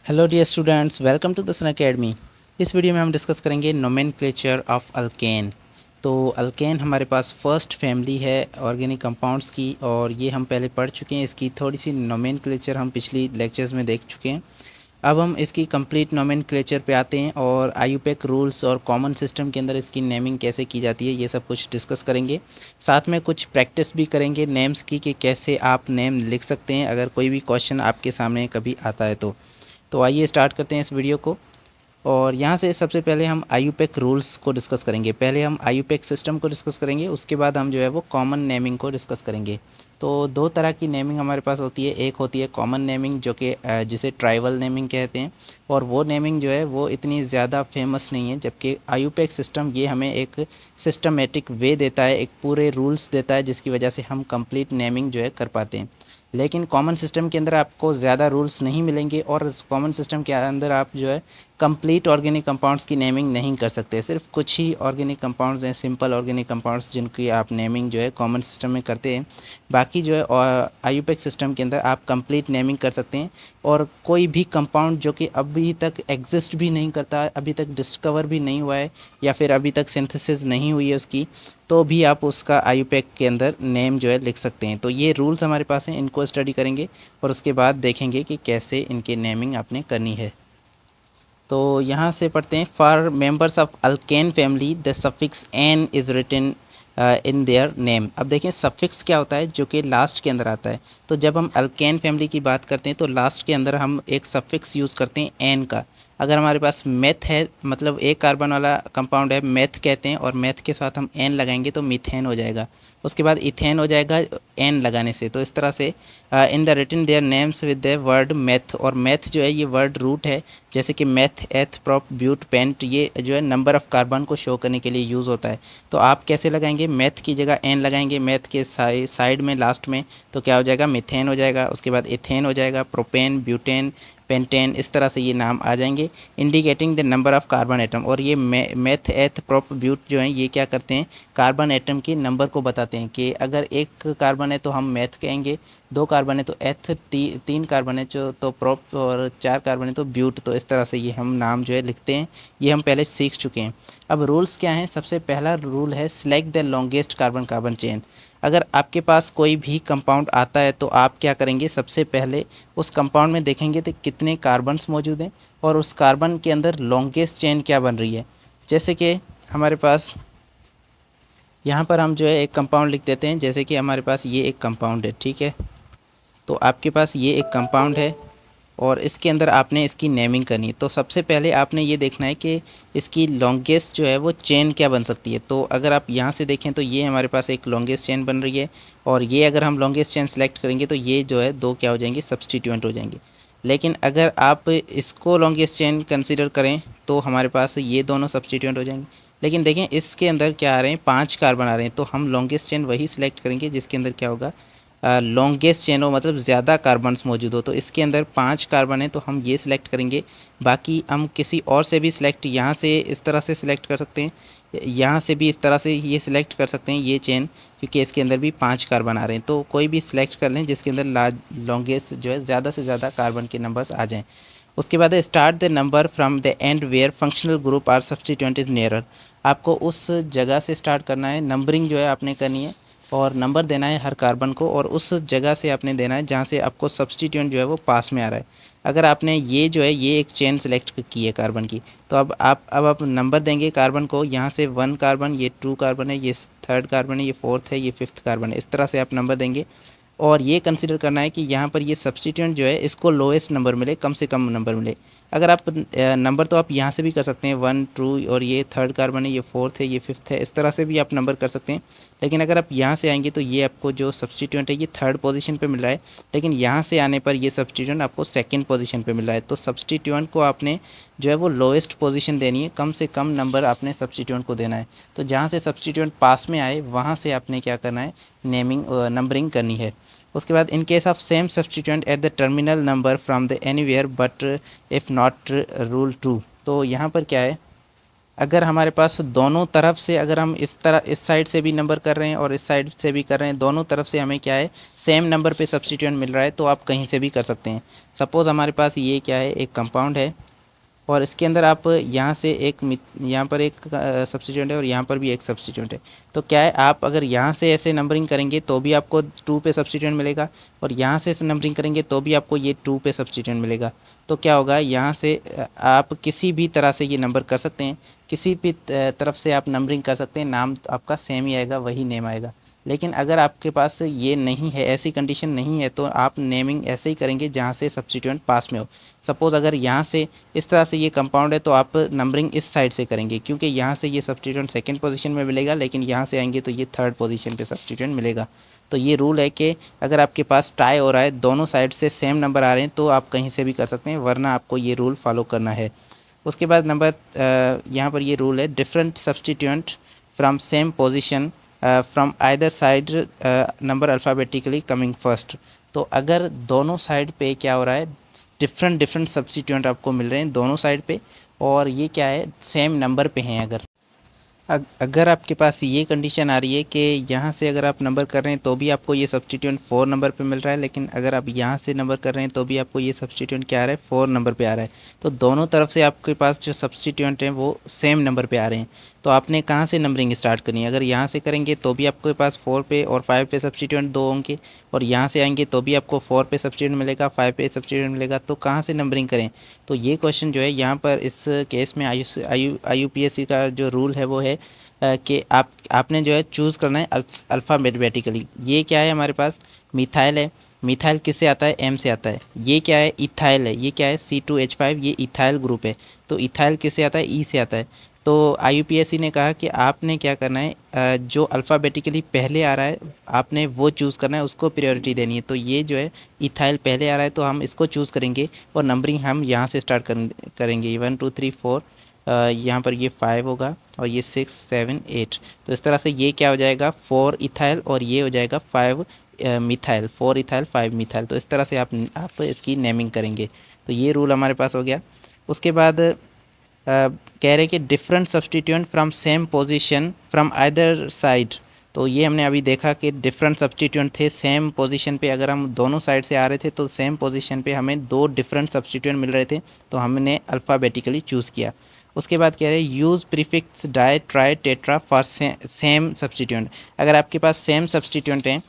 Hello dear students, welcome to the Sun Academy. इस video में हम डिस्कस करेंगे नोमेनक्लेचर ऑफ अल्केन। तो अल्केन हमारे पास फर्स्ट फैमिली है ऑर्गेनिक कंपाउंड्स की, और ये हम पहले पढ़ चुके हैं। इसकी थोड़ी सी नोमेनक्लेचर हम पिछली लेक्चर्स में देख चुके हैं। अब हम इसकी कंप्लीट नोमेनक्लेचर पे आते हैं और आईयूपैक रूल्स और कॉमन सिस्टम के अंदर इसकी नेमिंग कैसे की जाती है ये सब कुछ डिस्कस करेंगे। साथ में कुछ प्रैक्टिस भी करेंगे नेम्स की कि कैसे आप नेम लिख सकते हैं अगर कोई भी क्वेश्चन आपके सामने कभी आता है तो आइए स्टार्ट करते हैं इस वीडियो को। और यहाँ से सबसे पहले हम आईयूपैक रूल्स को डिस्कस करेंगे। पहले हम आईयूपैक सिस्टम को डिस्कस करेंगे, उसके बाद हम जो है वो कॉमन नेमिंग को डिस्कस करेंगे। तो दो तरह की नेमिंग हमारे पास होती है। एक होती है कॉमन नेमिंग जो कि जिसे ट्राइबल नेमिंग कहते हैं, और वो नेमिंग जो है वो इतनी ज़्यादा फेमस नहीं है। जबकि आईयूपैक सिस्टम ये हमें एक सिस्टमेटिक वे देता है, एक पूरे रूल्स देता है जिसकी वजह से हम कंप्लीट नेमिंग जो है कर पाते हैं। लेकिन कॉमन सिस्टम के अंदर आपको ज़्यादा रूल्स नहीं मिलेंगे, और कॉमन सिस्टम के अंदर आप जो है कंप्लीट ऑर्गेनिक कंपाउंड्स की नेमिंग नहीं कर सकते। सिर्फ कुछ ही ऑर्गेनिक कंपाउंड्स हैं, सिंपल ऑर्गेनिक कंपाउंड्स, जिनकी आप नेमिंग जो है कॉमन सिस्टम में करते हैं। बाकी जो है आईयूपैक सिस्टम के अंदर आप कंप्लीट नेमिंग कर सकते हैं। और कोई भी कंपाउंड जो कि अभी तक एग्जिस्ट भी नहीं करता, अभी तक डिस्कवर भी नहीं हुआ है, या फिर अभी तक सिंथेसिस नहीं हुई है उसकी, तो भी आप उसका आईयूपैक के अंदर नेम जो है लिख सकते हैं। तो ये रूल्स हमारे पास हैं, इनको स्टडी करेंगे और उसके बाद देखेंगे कि कैसे इनके नेमिंग आपने करनी है। तो यहाँ से पढ़ते हैं। For members of alkane family the suffix ane is written in their name. अब देखें सफिक्स क्या होता है, जो कि लास्ट के अंदर आता है। तो जब हम अल्केन फैमिली की बात करते हैं तो लास्ट के अंदर हम एक सफिक्स यूज़ करते हैं एन का। अगर हमारे पास मेथ है, मतलब एक कार्बन वाला कंपाउंड है, मेथ कहते हैं, और मेथ के साथ हम एन लगाएंगे तो मीथेन हो जाएगा। उसके बाद इथेन हो जाएगा एन लगाने से। तो इस तरह से in the written their names with the word meth, और मेथ जो है ये वर्ड रूट है, जैसे कि मेथ, एथ, प्रोप, ब्यूट, पेंट, ये जो है नंबर ऑफ़ कार्बन को शो करने के लिए यूज़ होता है। तो आप कैसे लगाएंगे, मेथ की जगह एन लगाएंगे, मेथ के साइड में लास्ट में, तो क्या हो जाएगा, मिथेन हो जाएगा। उसके बाद इथेन हो जाएगा, प्रोपेन, ब्यूटेन, पेंटेन, इस तरह से ये नाम आ जाएंगे, indicating the number of carbon atom. और ये मेथ, एथ, प्रोप, ब्यूट जो हैं ये क्या करते हैं, कार्बन एटम के नंबर को बताते हैं कि अगर एक कार्बन है तो हम मेथ कहेंगे, दो कार्बन है तो एथ, तीन कार्बन है जो तो प्रोप, और चार कार्बन है तो ब्यूट। तो इस तरह से ये हम नाम जो है लिखते हैं। ये हम पहले सीख चुके हैं। अब रूल्स क्या हैं, सबसे पहला रूल है select the longest carbon carbon chain. अगर आपके पास कोई भी कंपाउंड आता है तो आप क्या करेंगे, सबसे पहले उस कंपाउंड में देखेंगे तो कितने कार्बन्स मौजूद हैं और उस कार्बन के अंदर लॉन्गेस्ट चेन क्या बन रही है। जैसे कि हमारे पास यहाँ पर हम जो है एक कंपाउंड लिख देते हैं, जैसे कि हमारे पास ये एक कंपाउंड है, ठीक है। तो आपके पास ये एक कंपाउंड है और इसके अंदर आपने इसकी नेमिंग करनी है। तो सबसे पहले आपने ये देखना है कि इसकी लॉन्गेस्ट जो है वो चेन क्या बन सकती है। तो अगर आप यहाँ से देखें तो ये हमारे पास एक लॉन्गेस्ट चेन बन रही है, और ये अगर हम लॉन्गेस्ट चेन सेलेक्ट करेंगे तो ये जो है दो क्या हो जाएंगे, सब्सटीट्यूएंट हो जाएंगे। लेकिन अगर आप इसको लॉन्गेस्ट चेन कंसिडर करें तो हमारे पास ये दोनों सब्सटीट्यूएंट हो जाएंगे। लेकिन देखें इसके अंदर क्या आ रहे हैं, 5 कार्बन आ रहे हैं, तो हम लॉन्गेस्ट चेन वही सिलेक्ट करेंगे जिसके अंदर क्या होगा, लॉन्गेस्ट चेन हो, मतलब ज़्यादा कार्बन्स मौजूद हो। तो इसके अंदर 5 कार्बन है तो हम ये सिलेक्ट करेंगे। बाकी हम किसी और से भी सिलेक्ट, यहाँ से इस तरह से सिलेक्ट कर सकते हैं, यहाँ से भी इस तरह से ये सिलेक्ट कर सकते हैं ये चेन, क्योंकि इसके अंदर भी 5 कार्बन आ रहे हैं। तो कोई भी सिलेक्ट कर लें जिसके अंदर लॉन्गेस्ट जो है ज़्यादा से ज़्यादा कार्बन के नंबर्स आ जाएँ। उसके बाद start the number from the end where functional group or substituent is nearer. आपको उस जगह से स्टार्ट करना है, नंबरिंग जो है आपने करनी है, और नंबर देना है हर कार्बन को, और उस जगह से आपने देना है जहाँ से आपको सब्सटीट्यूएंट जो है वो पास में आ रहा है। अगर आपने ये जो है ये एक चेन सेलेक्ट की है कार्बन की, तो अब आप नंबर देंगे कार्बन को, यहाँ से 1 कार्बन, ये 2 कार्बन है, ये 3rd कार्बन है, ये 4th है, ये 5th कार्बन है, इस तरह से आप नंबर देंगे। और ये कंसिडर करना है कि यहाँ पर ये सब्सटीट्यूएंट जो है इसको लोएस्ट नंबर मिले, कम से कम नंबर मिले। अगर आप नंबर तो आप यहाँ से भी कर सकते हैं, 1, 2, और ये 3rd कार्बन है, ये 4th है, ये 5th है, इस तरह से भी आप नंबर कर सकते हैं। लेकिन अगर आप यहाँ से आएंगे तो ये आपको जो सब्सटीट्यूएंट है ये 3rd पोजीशन पे मिल रहा है, लेकिन यहाँ से आने पर ये सब्सटीट्यूएंट आपको 2nd पोजीशन पे मिल रहा है। तो सब्सटीट्यूएंट को आपने जो है वो लोएस्ट पोजीशन देनी है, कम से कम नंबर आपने सब्सटीट्यूएंट को देना है। तो जहाँ से सब्सटीट्यूएंट पास में आए वहाँ से आपने क्या करना है, नंबरिंग करनी है। उसके बाद in case of same substituent at the terminal number from the anywhere but if not rule true. तो यहाँ पर क्या है, अगर हमारे पास दोनों तरफ से, अगर हम इस तरह इस साइड से भी नंबर कर रहे हैं और इस साइड से भी कर रहे हैं, दोनों तरफ से हमें क्या है सेम नंबर पे सब्स्टिट्यूएंट मिल रहा है, तो आप कहीं से भी कर सकते हैं। सपोज़ हमारे पास ये क्या है, एक कंपाउंड है और इसके अंदर आप यहाँ से एक यहाँ पर एक सब्स्टिट्यूएंट है और यहाँ पर भी एक सब्स्टिट्यूएंट है। तो क्या है, आप अगर यहाँ से ऐसे नंबरिंग करेंगे तो भी आपको 2 पे सब्स्टिट्यूएंट मिलेगा और यहाँ से नंबरिंग करेंगे तो भी आपको ये 2 पे सब्स्टिट्यूएंट मिलेगा। तो क्या होगा, यहाँ से आप किसी भी तरह से ये नंबर कर सकते हैं, किसी भी तरफ से आप नंबरिंग कर सकते हैं, नाम तो आपका सेम ही आएगा, वही नेम आएगा। लेकिन अगर आपके पास ये नहीं है, ऐसी कंडीशन नहीं है, तो आप नेमिंग ऐसे ही करेंगे जहाँ से सब्स्टिट्यूएंट पास में हो। सपोज़ अगर यहाँ से इस तरह से ये कंपाउंड है तो आप नंबरिंग इस साइड से करेंगे, क्योंकि यहाँ से ये सब्स्टिट्यूएंट सेकंड पोजीशन में मिलेगा, लेकिन यहाँ से आएंगे तो ये थर्ड पोजीशन पे सब्स्टिट्यूएंट मिलेगा। तो ये रूल है कि अगर आपके पास टाई हो रहा है, दोनों साइड से सेम नंबर आ रहे हैं, तो आप कहीं से भी कर सकते हैं, वरना आपको ये रूल फॉलो करना है। उसके बाद यहाँ पर ये रूल है, different substituent from same position from either side number alphabetically coming first. तो अगर दोनों साइड पे क्या हो रहा है, डिफरेंट सब्स्टिट्यूएंट आपको मिल रहे हैं दोनों साइड पे, और ये क्या है सेम नंबर पे हैं। अगर आपके पास ये कंडीशन आ रही है कि यहाँ से अगर आप नंबर कर रहे हैं तो भी आपको ये सब्स्टिट्यूएंट 4 नंबर पे मिल रहा है, लेकिन अगर आप यहाँ से नंबर कर रहे हैं तो भी आपको ये सब्स्टिट्यूएंट क्या आ रहा है, 4 नंबर पे आ रहा है। तो दोनों तरफ से आपके पास जो सब्स्टिट्यूएंट हैं वो सेम नंबर पे आ रहे हैं। तो आपने कहाँ से नंबरिंग स्टार्ट करनी है, अगर यहाँ से करेंगे तो भी आपके पास 4 पे और 5 पे सब्स्टिट्यूएंट 2 होंगे, और यहाँ से आएंगे तो भी आपको 4 पे सब्स्टिट्यूएंट मिलेगा, 5 पे सब्स्टिट्यूएंट मिलेगा। तो कहाँ से नंबरिंग करें, तो ये क्वेश्चन जो है यहाँ पर इस केस में IUPAC का जो रूल है वो है कि आपने जो है चूज़ करना है अल्फ़ाबेटिकली। ये क्या है, हमारे पास मिथाइल है, मिथाइल किससे आता है, M से आता है। ये क्या है, इथाइल है, ये क्या है C2H5, ये इथाइल ग्रुप है। तो इथाइल किससे आता है, E से आता है। तो IUPAC ने कहा कि आपने क्या करना है, जो अल्फ़ाबेटिकली पहले आ रहा है आपने वो चूज़ करना है, उसको प्रायोरिटी देनी है। तो ये जो है इथाइल पहले आ रहा है तो हम इसको चूज़ करेंगे, और नंबरिंग हम यहाँ से स्टार्ट करेंगे 1 2 3 4, यहाँ पर ये 5 होगा और ये 6 7 8। तो इस तरह से ये क्या हो जाएगा 4 इथाइल और ये हो जाएगा 5 मिथाइल, 4 इथाइल 5 मिथाइल। तो इस तरह से आप इसकी नेमिंग करेंगे। तो ये रूल हमारे पास हो गया। उसके बाद कह रहे कि different substituent from same position from either side. तो ये हमने अभी देखा कि डिफरेंट सब्स्टिट्यूएंट थे सेम पोजीशन पे, अगर हम दोनों साइड से आ रहे थे तो सेम पोजीशन पे हमें 2 डिफरेंट सब्स्टिट्यूएंट मिल रहे थे, तो हमने अल्फ़ाबेटिकली चूज़ किया। उसके बाद कह रहे हैं use prefix di tri tetra for same substituent. अगर आपके पास सेम सब्स्टिट्यूएंट हैं,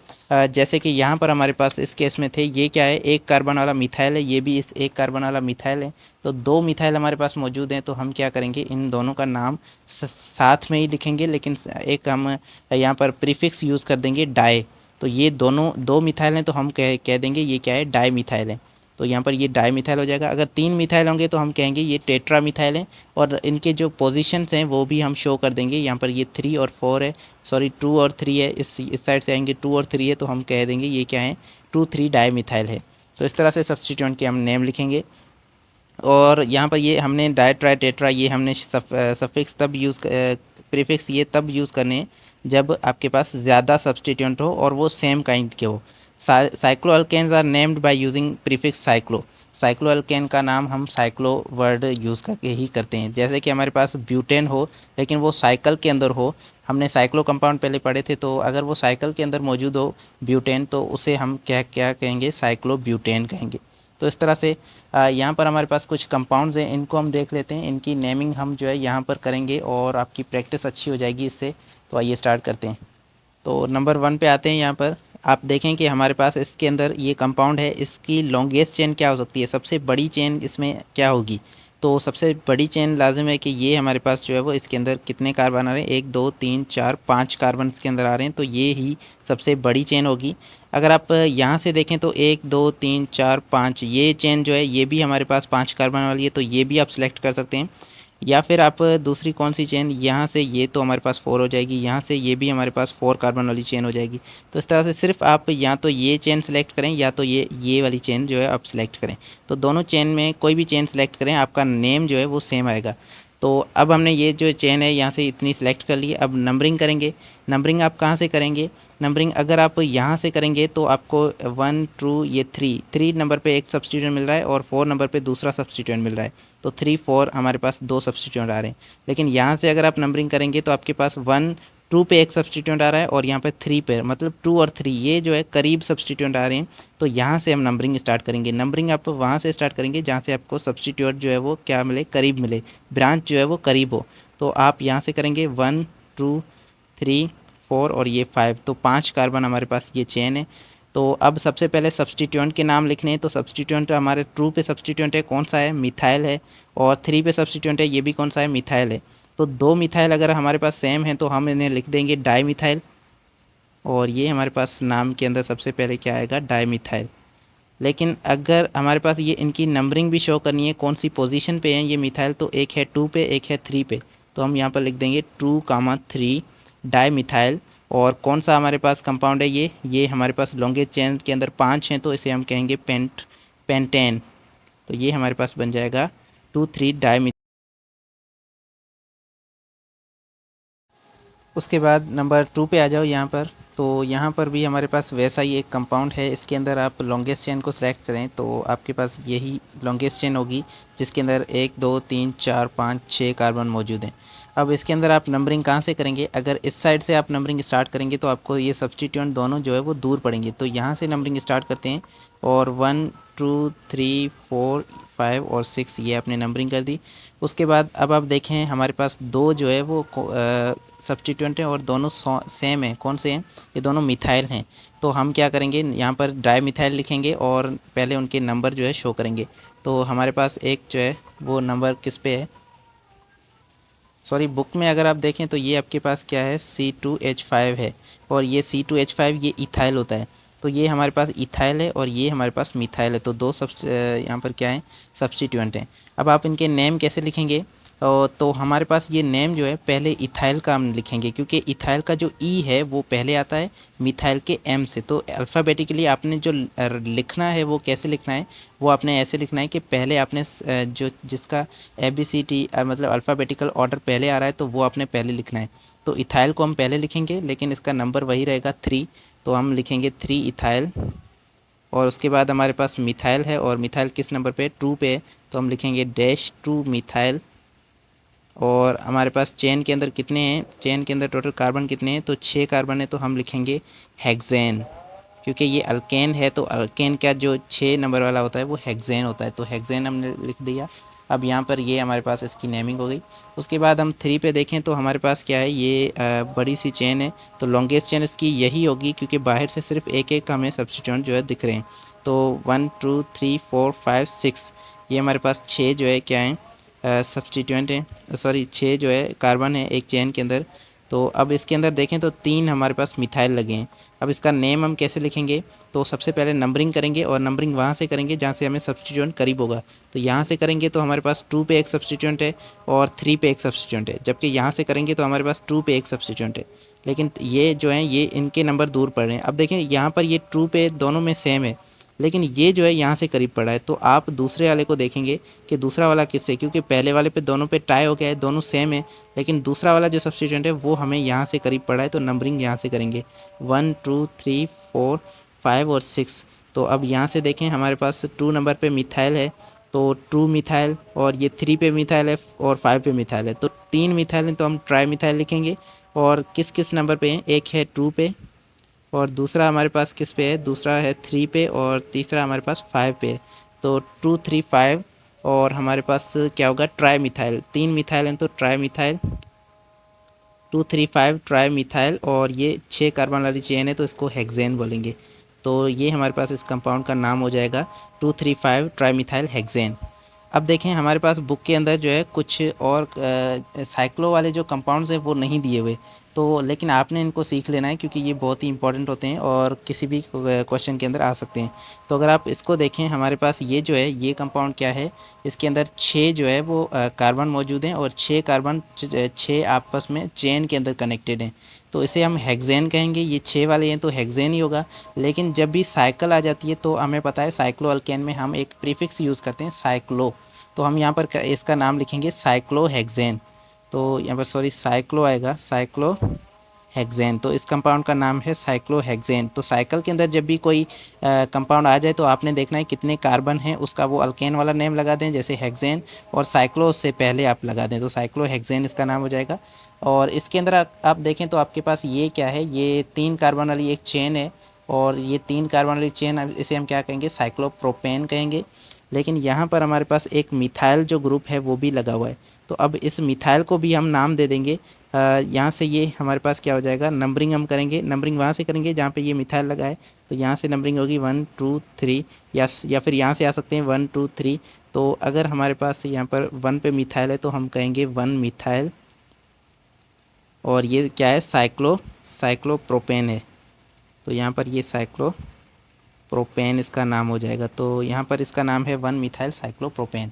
जैसे कि यहाँ पर हमारे पास इस केस में थे, ये क्या है, एक कार्बन वाला मिथाइल है, ये भी इस एक कार्बन वाला मिथाइल है। तो 2 मिथाइल हमारे पास मौजूद हैं, तो हम क्या करेंगे, इन दोनों का नाम साथ में ही लिखेंगे, लेकिन एक हम यहाँ पर प्रीफिक्स यूज़ कर देंगे डाई। तो ये दोनों 2 मिथाइल हैं तो हम कह देंगे ये क्या है, डाई मिथाइल है। तो यहाँ पर ये डाई मिथाइल हो जाएगा। अगर 3 मिथाइल होंगे तो हम कहेंगे ये टेट्रा मिथाइल है, और इनके जो पोजीशंस हैं वो भी हम शो कर देंगे। यहाँ पर ये 3 और 4 है, सॉरी 2 और 3 है, इस साइड से आएंगे 2 और 3 है, तो हम कह देंगे ये क्या है 2,3 डाई मिथाइल है। तो इस तरह से सब्स्टिट्यूएंट के हम नेम लिखेंगे। और यहाँ पर ये हमने डाई ट्राई टेट्रा, ये हमने सफिक्स तब यूज़ प्रीफिक्स ये तब यूज़ करने हैं जब आपके पास ज़्यादा सब्स्टिट्यूएंट हो और वो सेम काइंड के हो। Cycloalkanes are named by using prefix cyclo. Cycloalkane का नाम हम साइक्लो वर्ड यूज़ करके ही करते हैं। जैसे कि हमारे पास ब्यूटेन हो लेकिन वो साइकिल के अंदर हो, हमने साइक्लो कंपाउंड पहले पढ़े थे, तो अगर वो साइकिल के अंदर मौजूद हो ब्यूटेन, तो उसे हम क्या क्या कहेंगे, साइक्लो ब्यूटेन कहेंगे। तो इस तरह से यहाँ पर हमारे पास कुछ कंपाउंड्स हैं, इनको हम देख लेते हैं, इनकी नेमिंग हम जो है यहाँ पर करेंगे और आपकी प्रैक्टिस अच्छी हो जाएगी इससे। तो आइए स्टार्ट करते हैं। तो नंबर 1 पे आते हैं। यहाँ पर आप देखें कि हमारे पास इसके अंदर ये कंपाउंड है, इसकी लॉन्गेस्ट चेन क्या हो सकती है, सबसे बड़ी चेन इसमें क्या होगी। तो सबसे बड़ी चेन लाजिम है कि ये हमारे पास जो है वो इसके अंदर कितने कार्बन आ रहे हैं, 1 2 3 4 5 कार्बन इसके अंदर आ रहे हैं, तो ये ही सबसे बड़ी चेन होगी। अगर आप यहाँ से देखें तो 1 2 3 4 5 ये चेन जो है ये भी हमारे पास 5 कार्बन वाली है, तो ये भी आप सिलेक्ट कर सकते हैं। या फिर आप दूसरी कौन सी चेन, यहाँ से ये तो हमारे पास 4 हो जाएगी, यहाँ से ये भी हमारे पास 4 कार्बन वाली चेन हो जाएगी। तो इस तरह से सिर्फ आप या तो ये चेन सेलेक्ट करें या तो ये वाली चेन जो है आप सेलेक्ट करें। तो दोनों चेन में कोई भी चेन सेलेक्ट करें, आपका नेम जो है वो सेम आएगा। तो अब हमने ये जो चेन है यहाँ से इतनी सेलेक्ट कर ली। अब नंबरिंग करेंगे। नंबरिंग आप कहाँ से करेंगे, नंबरिंग अगर आप यहाँ से करेंगे तो आपको 1 2 ये 3 नंबर पे एक सब्स्टिट्यूएंट मिल रहा है और 4 नंबर पे दूसरा सब्स्टिट्यूएंट मिल रहा है, तो 3 4 हमारे पास दो सब्स्टिट्यूएंट आ रहे हैं। लेकिन यहाँ से अगर आप नंबरिंग करेंगे तो आपके पास 1 2 पे एक सब्स्टिट्यूएंट आ रहा है और यहाँ पे 3 पे, मतलब 2 और 3 ये जो है करीब सब्स्टिट्यूएंट आ रहे हैं। तो यहाँ से हम नंबरिंग स्टार्ट करेंगे। नंबरिंग आप वहाँ से स्टार्ट करेंगे जहाँ से आपको सब्स्टिट्यूएंट जो है वो क्या मिले, करीब मिले, ब्रांच जो है वो करीब हो। तो आप यहाँ से करेंगे 1 2 3 4 और ये 5, तो 5 कार्बन हमारे पास ये चेन है। तो अब सबसे पहले सब्स्टिट्यूएंट के नाम लिखने हैं। तो सब्स्टिट्यूएंट हमारे 2 पे सब्स्टिट्यूएंट है, कौन सा है, मिथाइल है, और 3 पे सब्स्टिट्यूएंट है, ये भी कौन सा है, मिथाइल है। तो दो मिथाइल अगर हमारे पास सेम है तो हम इन्हें लिख देंगे डाईमिथाइल, और ये हमारे पास नाम के अंदर सबसे पहले क्या आएगा, डाईमिथाइल। लेकिन अगर हमारे पास ये इनकी नंबरिंग भी शो करनी है, कौन सी पोजीशन पे है ये मिथाइल, तो एक है 2 पे, एक है 3 पे, तो हम यहाँ पर लिख देंगे 2, 3 डाईमिथाइल। और कौन सा हमारे पास कंपाउंड है, ये हमारे पास लॉन्गेस्ट चेन के अंदर 5 हैं, तो इसे हम कहेंगे पेंटेन। तो ये हमारे पास बन जाएगा 2 3 डाई। उसके बाद नंबर 2 पे आ जाओ यहाँ पर। तो यहाँ पर भी हमारे पास वैसा ही एक कंपाउंड है, इसके अंदर आप लॉन्गेस्ट चेन को सिलेक्ट करें तो आपके पास यही लॉन्गेस्ट चेन होगी जिसके अंदर 1 2 3 4 5 6 कार्बन मौजूद हैं। अब इसके अंदर आप नंबरिंग कहाँ से करेंगे, अगर इस साइड से आप नंबरिंग स्टार्ट करेंगे तो आपको ये सब्स्टिट्यूएंट दोनों जो है वो दूर पड़ेंगे। तो यहाँ से नंबरिंग स्टार्ट करते हैं और 1 2 3 4 5 और 6 ये आपने नंबरिंग कर दी। उसके बाद अब आप देखें हमारे पास दो जो है वो सब्स्टिट्यूएंट हैं और दोनों सेम हैं, कौन से हैं, ये दोनों मिथाइल हैं। तो हम क्या करेंगे, यहाँ पर डाई मिथाइल लिखेंगे और पहले उनके नंबर जो है शो करेंगे। तो हमारे पास एक जो है वो नंबर किस पे है, सॉरी बुक में अगर आप देखें तो ये आपके पास क्या है, C2H5 है, और ये C2H5 ये इथाइल होता है। तो ये हमारे पास इथाइल है और ये हमारे पास मिथाइल है, तो दो यहाँ पर क्या है, सब्स्टिट्यूएंट हैं। अब आप इनके नेम कैसे लिखेंगे, तो हमारे पास ये नेम जो है पहले इथाइल का हम लिखेंगे, क्योंकि इथाइल का जो ई है वो पहले आता है मिथाइल के एम से। तो अल्फ़ाबेटिकली आपने जो लिखना है वो कैसे लिखना है, वो आपने ऐसे लिखना है कि पहले आपने जो जिसका ABCD मतलब अल्फ़ाबेटिकल ऑर्डर पहले आ रहा है तो वो आपने पहले लिखना है। तो इथाइल को हम पहले लिखेंगे लेकिन इसका नंबर वही रहेगा 3, तो हम लिखेंगे 3 इथाइल। और उसके बाद हमारे पास मिथाइल है और मिथाइल किस नंबर पे, 2 पे है, तो हम लिखेंगे -2 मिथाइल। और हमारे पास चेन के अंदर कितने हैं, चेन के अंदर टोटल कार्बन कितने हैं, तो 6 कार्बन है, तो हम लिखेंगे हेक्सेन। क्योंकि ये अल्केन है तो अल्केन का जो 6 नंबर वाला होता है वो हेक्सेन होता है, तो हेक्सेन हमने लिख दिया। अब यहाँ पर ये हमारे पास इसकी नेमिंग हो गई। उसके बाद हम 3 पे देखें तो हमारे पास क्या है, ये बड़ी सी चेन है, तो लॉन्गेस्ट चेन इसकी यही होगी क्योंकि बाहर से सिर्फ एक एक हमें सब्स्टिट्यूएंट जो है दिख रहे हैं। तो 1 2 3 4 5 6 ये हमारे पास 6 जो है क्या है, सब्स्टिट्यूएंट हैं, सॉरी 6 जो है कार्बन है एक चेन के अंदर। तो अब इसके अंदर देखें तो 3 हमारे पास मिथाइल लगे हैं। अब इसका नेम हम कैसे लिखेंगे, तो सबसे पहले नंबरिंग करेंगे और नंबरिंग वहाँ से करेंगे जहाँ से हमें सब्स्टिट्यूएंट करीब होगा। तो यहाँ से करेंगे तो हमारे पास 2 पे एक सब्स्टिट्यूएंट है और 3 पे एक सब्स्टिट्यूएंट है, जबकि यहाँ से करेंगे तो हमारे पास 2 पे एक सब्स्टिट्यूएंट है। लेकिन ये जो हैं ये इनके नंबर दूर पड़ रहे हैं। अब देखें यहाँ पर ये 2 पे दोनों में सेम है, लेकिन ये जो है यहाँ से करीब पड़ा है। तो आप दूसरे वाले को देखेंगे कि दूसरा वाला किससे, क्योंकि पहले वाले पे दोनों पे टाई हो गया है, दोनों सेम है, लेकिन दूसरा वाला जो सब्स्टिट्यूएंट है वो हमें यहाँ से करीब पड़ा है। तो नंबरिंग यहाँ से करेंगे 1 2 3 4 5 और 6। तो अब यहाँ से देखें हमारे पास 2 नंबर पे मिथाइल है, तो 2 मिथाइल, और ये 3 पे मिथाइल है और 5 पे मिथाइल है, तो 3 मिथाइल हैं, तो हम ट्राई मिथाइल लिखेंगे। और किस किस नंबर पे हैं, एक है 2 पे और दूसरा हमारे पास किस पे है, दूसरा है 3 पे और तीसरा हमारे पास 5 पे है। तो 2 3 5 और हमारे पास क्या होगा, ट्राई मिथाइल, 3 मिथाइल हैं तो ट्राई मिथाइल, 2 3 5 ट्राई मिथाइल। और ये 6 कार्बन वाली चेन है तो इसको हेक्सेन बोलेंगे। तो ये हमारे पास इस कंपाउंड का नाम हो जाएगा 2 3 5 ट्राई मिथाइल हेक्सेन। अब देखें हमारे पास बुक के अंदर जो है कुछ और साइक्लो वाले जो कंपाउंड्स हैं वो नहीं दिए हुए, तो लेकिन आपने इनको सीख लेना है क्योंकि ये बहुत ही इंपॉर्टेंट होते हैं और किसी भी क्वेश्चन के अंदर आ सकते हैं। तो अगर आप इसको देखें हमारे पास ये जो है ये कंपाउंड क्या है, इसके अंदर 6 जो है वो कार्बन मौजूद हैं और 6 कार्बन 6 आपस में चेन के अंदर कनेक्टेड हैं, तो इसे हम हेक्सेन कहेंगे। ये 6 वाले हैं तो हेक्सेन ही होगा। लेकिन जब भी साइकिल आ जाती है तो हमें पता है साइक्लो अल्केन में हम एक प्रीफिक्स यूज़ करते हैं साइक्लो, तो हम यहाँ पर इसका नाम लिखेंगे साइक्लोहेक्सेन। तो यहाँ पर सॉरी साइक्लो आएगा, साइक्लो हेक्सेन। तो इस कंपाउंड का नाम है साइक्लोहेक्सेन। तो साइकिल के अंदर जब भी कोई कंपाउंड आ जाए तो आपने देखना है कितने कार्बन हैं, उसका वो अल्केन वाला नेम लगा दें, जैसे हेक्सेन, और साइक्लो से पहले आप लगा दें तो साइक्लोहेक्सेन इसका नाम हो जाएगा। और इसके अंदर आप देखें तो आपके पास ये क्या है, ये 3 कार्बन वाली एक चेन है, और ये 3 कार्बन वाली चेन इसे हम क्या कहेंगे, साइक्लोप्रोपेन कहेंगे। लेकिन यहाँ पर हमारे पास एक मिथाइल जो ग्रुप है वो भी लगा हुआ है। तो अब इस मिथाइल को भी हम नाम दे देंगे। यहाँ से ये हमारे पास क्या हो जाएगा, नंबरिंग हम करेंगे, नंबरिंग वहाँ से करेंगे जहाँ पे ये मिथाइल लगा है। तो यहाँ से नंबरिंग होगी 1 2 3, या फिर यहाँ से आ सकते हैं 1 2 3। तो अगर हमारे पास यहाँ पर 1 पे मिथाइल है तो हम कहेंगे 1 मिथाइल, और ये क्या है, साइक्लोप्रोपेन है। तो यहाँ पर ये साइक्लोप्रोपेन इसका नाम हो जाएगा। तो यहाँ पर इसका नाम है 1 मिथाइल साइक्लोप्रोपेन।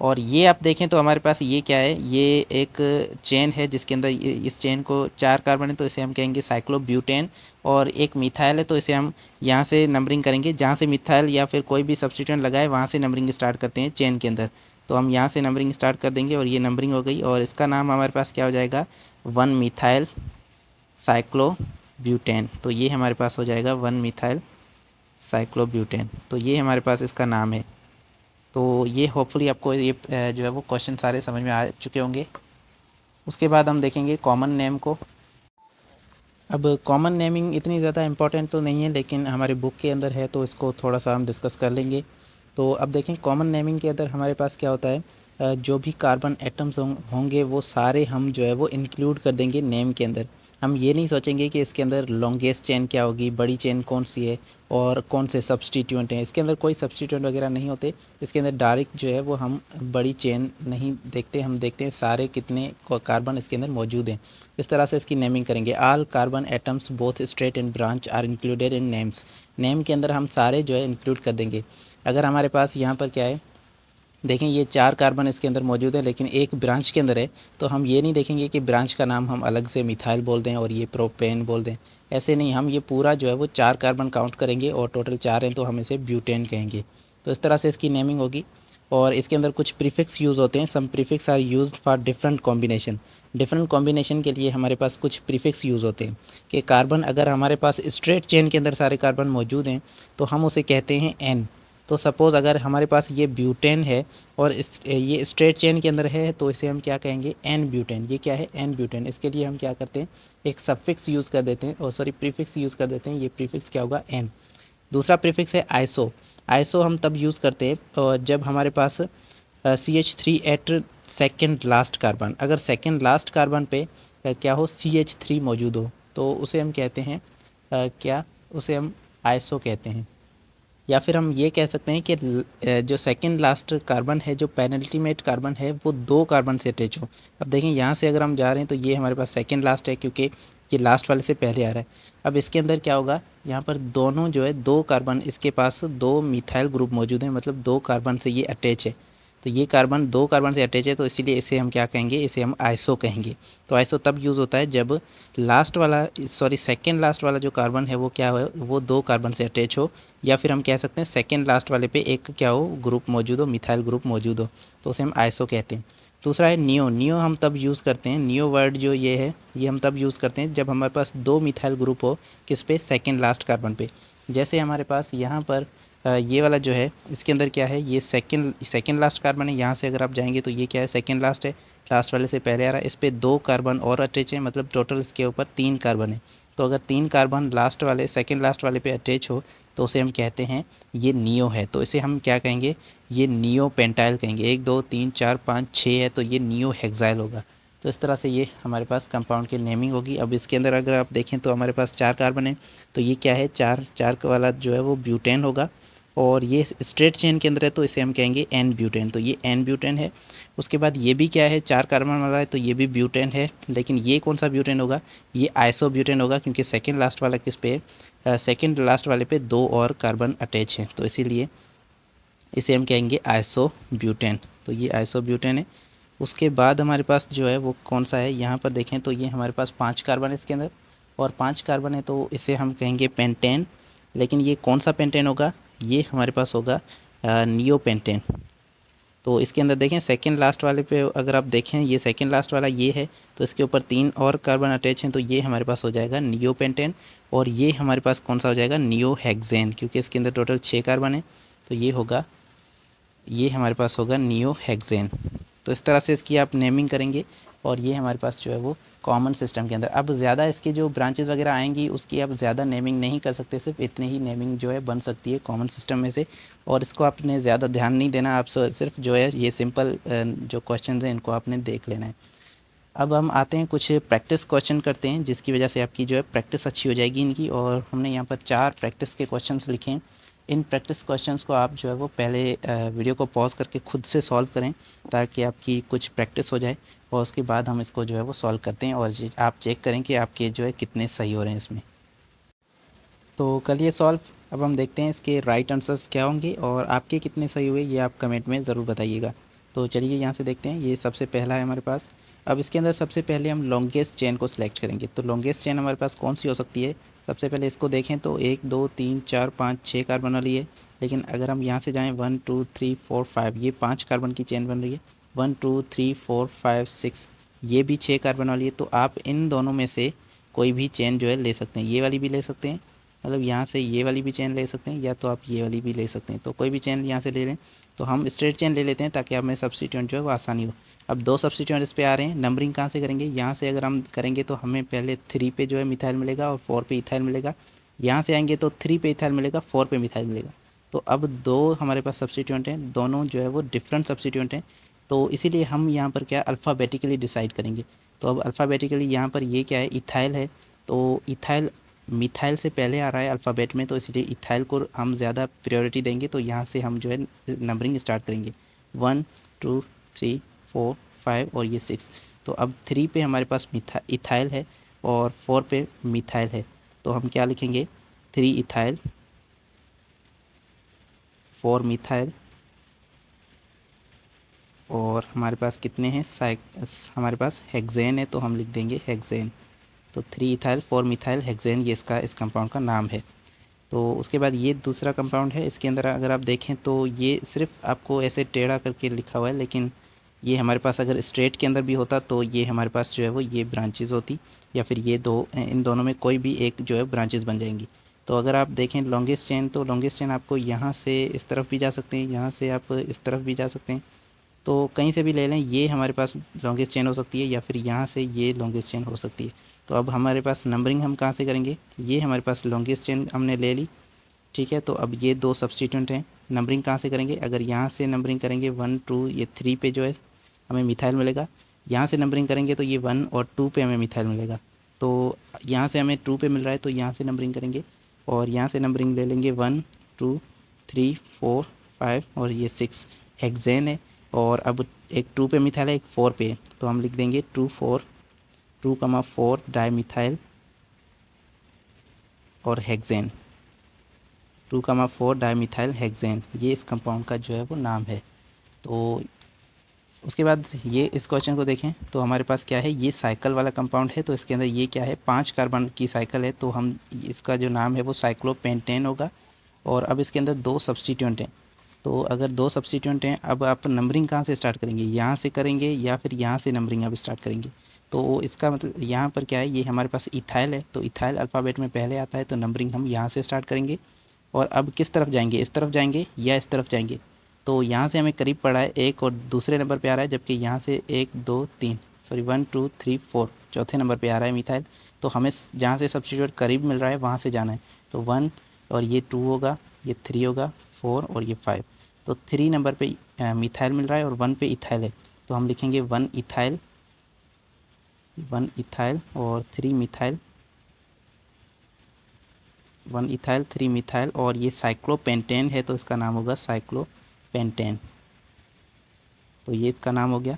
और ये आप देखें तो हमारे पास ये क्या है, ये एक चेन है जिसके अंदर इस चेन को 4 कार्बन है, तो इसे हम कहेंगे साइक्लोब्यूटेन। और एक मिथाइल है तो इसे हम यहाँ से नंबरिंग करेंगे, जहाँ से मिथाइल या फिर कोई भी सब्स्टिट्यूएंट लगाए वहाँ से नंबरिंग स्टार्ट करते हैं चेन के अंदर। तो हम यहाँ से नंबरिंग स्टार्ट कर देंगे और ये नंबरिंग हो गई, और इसका नाम हमारे पास क्या हो जाएगा, 1 मिथाइल साइक्लोब्यूटेन। तो ये हमारे पास हो जाएगा 1 मिथाइल साइक्लोब्यूटेन। तो ये हमारे पास इसका नाम है। तो ये होपफुली आपको ये जो है वो क्वेश्चन सारे समझ में आ चुके होंगे। उसके बाद हम देखेंगे कॉमन नेम को। अब कॉमन नेमिंग इतनी ज़्यादा इम्पॉर्टेंट तो नहीं है, लेकिन हमारे बुक के अंदर है तो इसको थोड़ा सा हम डिस्कस कर लेंगे। तो अब देखें कॉमन नेमिंग के अंदर हमारे पास क्या होता है, जो भी कार्बन एटम्स होंगे वो सारे हम जो है वो इंक्लूड कर देंगे नेम के अंदर। हम ये नहीं सोचेंगे कि इसके अंदर लॉन्गेस्ट चेन क्या होगी, बड़ी चेन कौन सी है, और कौन से सब्स्टिट्यूएंट हैं। इसके अंदर कोई सब्स्टिट्यूएंट वगैरह नहीं होते। इसके अंदर डायरेक्ट जो है वो हम बड़ी चेन नहीं देखते, हम देखते हैं सारे कितने कार्बन इसके अंदर मौजूद हैं। इस तरह से इसकी नेमिंग करेंगे। All carbon atoms both straight and branch are included in names. Name के अंदर हम सारे जो है इंक्लूड कर देंगे। अगर हमारे पास यहाँ पर क्या है, देखें ये 4 कार्बन इसके अंदर मौजूद है, लेकिन एक ब्रांच के अंदर है, तो हम ये नहीं देखेंगे कि ब्रांच का नाम हम अलग से मिथाइल बोल दें और ये प्रोपेन बोल दें। ऐसे नहीं, हम ये पूरा जो है वो 4 कार्बन काउंट करेंगे, और टोटल 4 हैं तो हम इसे ब्यूटेन कहेंगे। तो इस तरह से इसकी नेमिंग होगी। और इसके अंदर कुछ प्रीफिक्स यूज़ होते हैं। Some prefix are used for different combination. Different combination के लिए हमारे पास कुछ प्रीफिक्स यूज़ होते हैं कि कार्बन अगर हमारे पास स्ट्रेट चेन के अंदर सारे कार्बन मौजूद हैं तो हम उसे कहते हैं एन। तो सपोज़ अगर हमारे पास ये ब्यूटेन है और ये स्ट्रेट चेन के अंदर है तो इसे हम क्या कहेंगे, एन ब्यूटेन। ये क्या है, एन ब्यूटेन। इसके लिए हम क्या करते हैं, एक सफिक्स यूज़ कर देते हैं, और सॉरी प्रीफिक्स यूज़ कर देते हैं। ये प्रीफिक्स क्या होगा, एन। दूसरा प्रीफिक्स है आइसो। आइसो हम तब यूज़ करते हैं जब हमारे पास CH3 at second last carbon, अगर सेकेंड लास्ट कार्बन पे क्या हो, CH3 मौजूद हो, तो उसे हम कहते हैं क्या, उसे हम आइसो कहते हैं। या फिर हम ये कह सकते हैं कि जो सेकंड लास्ट कार्बन है, जो पेनल्टीमेट कार्बन है, वो 2 कार्बन से अटैच हो। अब देखें यहाँ से अगर हम जा रहे हैं तो ये हमारे पास सेकंड लास्ट है, क्योंकि ये लास्ट वाले से पहले आ रहा है। अब इसके अंदर क्या होगा, यहाँ पर दोनों जो है 2 कार्बन, इसके पास 2 मिथाइल ग्रुप मौजूद हैं, मतलब 2 कार्बन से ये अटैच है। तो ये कार्बन 2 कार्बन से अटैच है, तो इसीलिए इसे हम क्या कहेंगे, इसे हम आइसो कहेंगे। तो आइसो तब यूज़ होता है जब लास्ट वाला, सॉरी सेकेंड लास्ट वाला जो कार्बन है वो क्या हो, वो 2 कार्बन से अटैच हो, या फिर हम कह सकते हैं सेकेंड लास्ट वाले पे एक क्या हो, ग्रुप मौजूद हो, मिथाइल ग्रुप मौजूद हो, तो उसे हम आइसो कहते हैं। दूसरा है नियो। नियो हम तब यूज़ करते हैं, नियो वर्ड जो ये है, ये हम तब यूज़ करते हैं जब हमारे पास 2 मिथाइल ग्रुप हो, किस पे, सेकेंड लास्ट कार्बन पे। जैसे हमारे पास यहाँ पर ये वाला जो है, इसके अंदर क्या है, ये सेकेंड लास्ट कार्बन है। यहाँ से अगर आप जाएंगे तो ये क्या है, सेकेंड लास्ट है, लास्ट वाले से पहले आ रहा है। इस पर 2 कार्बन और अटैच है, मतलब टोटल इसके ऊपर 3 कार्बन है। तो अगर 3 कार्बन लास्ट वाले, सेकेंड लास्ट वाले पे अटैच हो तो उसे हम कहते हैं ये नियो है। तो इसे हम क्या कहेंगे, ये नियो पेंटाइल कहेंगे। 1 2 3 4 5 6 है, तो ये नियो हेक्साइल होगा। तो इस तरह से ये हमारे पास कंपाउंड की नेमिंग होगी। अब इसके अंदर अगर आप देखें तो हमारे पास 4 कार्बन है, तो ये क्या है, 4 वाला जो है वो ब्यूटेन होगा। और ये स्ट्रेट चेन के अंदर है तो इसे हम कहेंगे एन ब्यूटेन। तो ये एन ब्यूटेन है। उसके बाद ये भी क्या है, 4 कार्बन वाला है, तो ये भी ब्यूटेन है। लेकिन ये कौन सा ब्यूटेन होगा, ये आइसो ब्यूटेन होगा, क्योंकि सेकेंड लास्ट वाला किस पे, सेकेंड लास्ट वाले पे 2 और कार्बन अटैच हैं, तो इसीलिए इसे हम कहेंगे आइसो ब्यूटेन। तो ये आइसो ब्यूटेन है। उसके बाद हमारे पास जो है वो कौन सा है, यहाँ पर देखें तो ये हमारे पास 5 कार्बन है इसके अंदर, और 5 कार्बन है, तो इसे हम कहेंगे पेंटेन। लेकिन ये कौन सा पेंटेन होगा, ये हमारे पास होगा नियो पेंटेन। तो इसके अंदर देखें सेकंड लास्ट वाले पे अगर आप देखें, ये सेकंड लास्ट वाला ये है, तो इसके ऊपर 3 और कार्बन अटैच हैं, तो ये हमारे पास हो जाएगा नियोपेंटेन। और ये हमारे पास कौन सा हो जाएगा, नियोहेक्सेन, क्योंकि इसके अंदर टोटल 6 कार्बन है, तो ये होगा, ये हमारे पास होगा नियोहेक्सेन। तो इस तरह से इसकी आप नेमिंग करेंगे और ये हमारे पास जो है वो कॉमन सिस्टम के अंदर। अब ज़्यादा इसके जो ब्रांचेस वगैरह आएंगी उसकी आप ज़्यादा नेमिंग नहीं कर सकते, सिर्फ इतनी ही नेमिंग जो है बन सकती है कॉमन सिस्टम में से। और इसको आपने ज़्यादा ध्यान नहीं देना, आप सिर्फ जो है ये सिंपल जो क्वेश्चन हैं इनको आपने देख लेना है। अब हम आते हैं कुछ प्रैक्टिस क्वेश्चन करते हैं, जिसकी वजह से आपकी जो है प्रैक्टिस अच्छी हो जाएगी इनकी। और हमने यहाँ पर 4 प्रैक्टिस के क्वेश्चंस लिखे हैं। इन प्रैक्टिस क्वेश्चंस को आप जो है वो पहले वीडियो को पॉज करके खुद से सॉल्व करें, ताकि आपकी कुछ प्रैक्टिस हो जाए, और उसके बाद हम इसको जो है वो सॉल्व करते हैं और आप चेक करें कि आपके जो है कितने सही हो रहे हैं इसमें। तो करिए सॉल्व। अब हम देखते हैं इसके राइट आंसर्स क्या होंगे और आपके कितने सही हुए ये आप कमेंट में ज़रूर बताइएगा। तो चलिए यहाँ से देखते हैं, ये सबसे पहला है हमारे पास। अब इसके अंदर सबसे पहले हम लॉन्गेस्ट चेन को सिलेक्ट करेंगे। तो लॉन्गेस्ट चेन हमारे पास कौन सी हो सकती है, सबसे पहले इसको देखें तो 1 2 3 4 5 6 कार्बन वाली है। लेकिन अगर हम यहाँ से जाएँ 1 2 3 4 5, ये 5 कार्बन की चेन बन रही है। 1 2 3 4 5 6, ये भी 6 कार्बन वाली है। तो आप इन दोनों में से कोई भी चेन जो है ले सकते हैं, ये वाली भी ले सकते हैं, मतलब यहाँ से ये वाली भी चेन ले सकते हैं, या तो आप ये वाली भी ले सकते हैं। तो कोई भी चेन यहाँ से ले लें। तो हम स्ट्रेट चेन ले लेते हैं ताकि हमें सब्स्टिट्यूएंट जो है वो आसानी हो। अब 2 सब्स्टिट्यूएंट इस पे आ रहे हैं। नंबरिंग कहाँ से करेंगे, यहाँ से अगर हम करेंगे तो हमें पहले 3 पे जो है मिथाइल मिलेगा और 4 पे इथाइल मिलेगा। यहाँ से आएंगे तो 3 पे इथाइल मिलेगा, 4 पे मिथाइल मिलेगा। तो अब 2 हमारे पास सब्स्टिट्यूएंट हैं, दोनों जो है वो डिफरेंट सब्स्टिट्यूएंट हैं। तो इसीलिए हम यहाँ पर क्या अल्फ़ाबेटिकली डिसाइड करेंगे। तो अब अल्फ़ाबेटिकली यहाँ पर ये क्या है, इथाइल है। तो इथाइल मिथाइल से पहले आ रहा है अल्फ़ाबेट में, तो इसलिए इथाइल को हम ज़्यादा प्रायोरिटी देंगे। तो यहाँ से हम जो है नंबरिंग स्टार्ट करेंगे, 1 2 3 4 5 और ये 6। तो अब 3 पे हमारे पास इथाइल है और 4 पे मिथाइल है। तो हम क्या लिखेंगे, 3 इथाइल 4 मिथाइल, और हमारे पास कितने हैं हमारे पास हेक्सेन है, तो हम लिख देंगे हेक्सेन। तो 3 इथाइल 4 मिथाइल हेक्सेन, ये इसका इस कंपाउंड का नाम है। तो उसके बाद ये दूसरा कंपाउंड है, इसके अंदर अगर आप देखें तो ये सिर्फ आपको ऐसे टेढ़ा करके लिखा हुआ है, लेकिन ये हमारे पास अगर स्ट्रेट के अंदर भी होता तो ये हमारे पास जो है वो ये ब्रांचेज़ होती, या फिर ये दो, इन दोनों में कोई भी एक जो है ब्रांचेज़ बन जाएंगी। तो अगर आप देखें लॉन्गेस्ट चेन, तो लॉन्गेस्ट चेन आपको यहाँ से इस तरफ भी जा सकते हैं, यहाँ से आप इस तरफ भी जा सकते हैं। तो कहीं से भी ले लें, ये हमारे पास लॉन्गेस्ट चेन हो सकती है, या फिर यहाँ से ये लॉन्गेस्ट चेन हो सकती है। तो अब हमारे पास नंबरिंग हम कहाँ से करेंगे, ये हमारे पास लॉन्गेस्ट चेन हमने ले ली, ठीक है। तो अब ये 2 सब्स्टिट्यूएंट हैं, नंबरिंग कहाँ से करेंगे, अगर यहाँ से नंबरिंग करेंगे 1 2, ये 3 पे जो है हमें मिथाइल मिलेगा। यहाँ से नंबरिंग करेंगे तो ये 1 और 2 पे हमें मिथाइल मिलेगा। तो यहाँ से हमें 2 पे मिल रहा है, तो यहाँ से नंबरिंग करेंगे, और यहाँ से नंबरिंग ले लेंगे 1 2 3 4 5 और ये 6 हेक्सेन है। और अब एक 2 पे मिथाइल है, एक 4 पे है, तो हम लिख देंगे 2,4 डाई मिथाइल और हेक्सेन, 2,4 डाई मिथाइल हेक्सेन, ये इस कंपाउंड का जो है वो नाम है। तो उसके बाद ये इस क्वेश्चन को देखें तो हमारे पास क्या है, ये साइकिल वाला कंपाउंड है। तो इसके अंदर ये क्या है, 5 कार्बन की साइकिल है, तो हम इसका जो नाम है वो साइक्लोपेंटेन होगा। और अब इसके अंदर 2 सब्स्टिट्यूएंट हैं। तो अगर 2 सब्स्टिट्यूएंट हैं, अब आप नंबरिंग कहाँ से स्टार्ट करेंगे, यहाँ से करेंगे या फिर यहाँ से नंबरिंग अब स्टार्ट करेंगे। तो इसका मतलब यहाँ पर क्या है, ये हमारे पास इथाइल है, तो इथाइल अल्फ़ाबेट में पहले आता है, तो नंबरिंग हम यहाँ से स्टार्ट करेंगे। और अब किस तरफ जाएंगे, इस तरफ जाएंगे या इस तरफ जाएंगे। तो यहाँ से हमें करीब पड़ा है 1 और दूसरे नंबर पे आ रहा है, जबकि यहाँ से 1 2 3 सॉरी 1 2 3 4 चौथे नंबर पे आ रहा है मिथाइल। तो हमें जहाँ से सब्स्टिट्यूट करीब मिल रहा है वहाँ से जाना है। तो 1 और ये 2 होगा, ये 3 होगा, 4 और ये 5। तो 3 नंबर पे मिथाइल मिल रहा है और 1 पे इथाइल है, तो हम लिखेंगे 1 इथाइल और 3 मिथाइल, 1 इथाइल 3 मिथाइल, और ये साइक्लोपेंटेन है तो इसका नाम होगा साइक्लोपेंटेन। तो ये इसका नाम हो गया।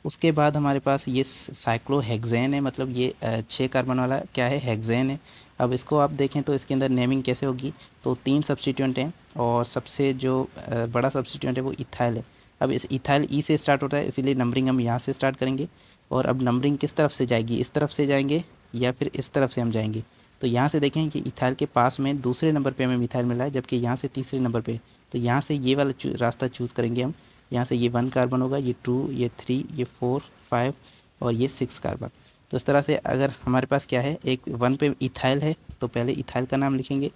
उसके बाद हमारे पास ये साइक्लोहेक्सेन है, मतलब ये 6 कार्बन वाला क्या है, हेक्सेन है। अब इसको आप देखें तो इसके अंदर नेमिंग कैसे होगी, तो 3 सब्स्टिट्यूएंट हैं और सबसे जो बड़ा सब्स्टिट्यूएंट है वो इथाइल है। अब इस इथाइल ई से स्टार्ट होता है, इसीलिए नंबरिंग हम यहाँ से स्टार्ट करेंगे। और अब नंबरिंग किस तरफ से जाएगी, इस तरफ से जाएंगे या फिर इस तरफ से हम जाएंगे। तो यहाँ से देखें कि इथाइल के पास में दूसरे नंबर पे हमें मिथाइल मिला है, जबकि यहाँ से तीसरे नंबर पे। तो यहाँ से ये वाला रास्ता चूज़ करेंगे हम। यहाँ से ये 1 कार्बन होगा, ये 2, ये 3, ये 4, 5 और ये 6 कार्बन। तो इस तरह से अगर हमारे पास क्या है, एक 1 पे इथाइल है तो पहले इथाइल का नाम लिखेंगे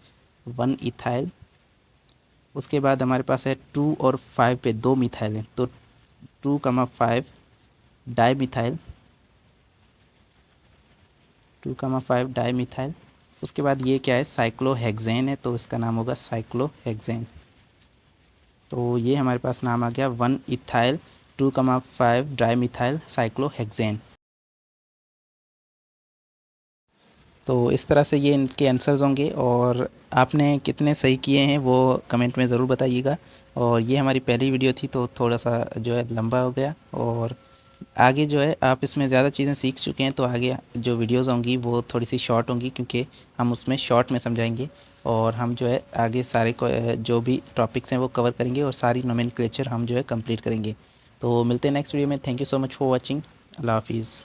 1 इथाइल। उसके बाद हमारे पास है 2 और 5 पे 2 मिथाइल हैं तो 2,5 डाई मिथाइल, 2,5 डाई मिथाइल। उसके बाद ये क्या है, साइक्लोहेक्सेन है तो इसका नाम होगा साइक्लोहेक्सेन। तो ये हमारे पास नाम आ गया 1 इथाइल 2,5 डाई मिथाइल साइक्लोहेक्सेन। तो इस तरह से ये इनके आंसर्स होंगे और आपने कितने सही किए हैं वो कमेंट में ज़रूर बताइएगा। और ये हमारी पहली वीडियो थी तो थोड़ा सा जो है लंबा हो गया, और आगे जो है आप इसमें ज़्यादा चीज़ें सीख चुके हैं तो आगे जो वीडियोस होंगी वो थोड़ी सी शॉर्ट होंगी, क्योंकि हम उसमें शॉर्ट में समझाएंगे और हम जो है आगे सारे जो भी टॉपिक्स हैं वो कवर करेंगे और सारी नोमेनक्लेचर हम जो है कंप्लीट करेंगे। तो मिलते हैं नेक्स्ट वीडियो में। Thank you so much for watching. अल्लाह हाफिज़।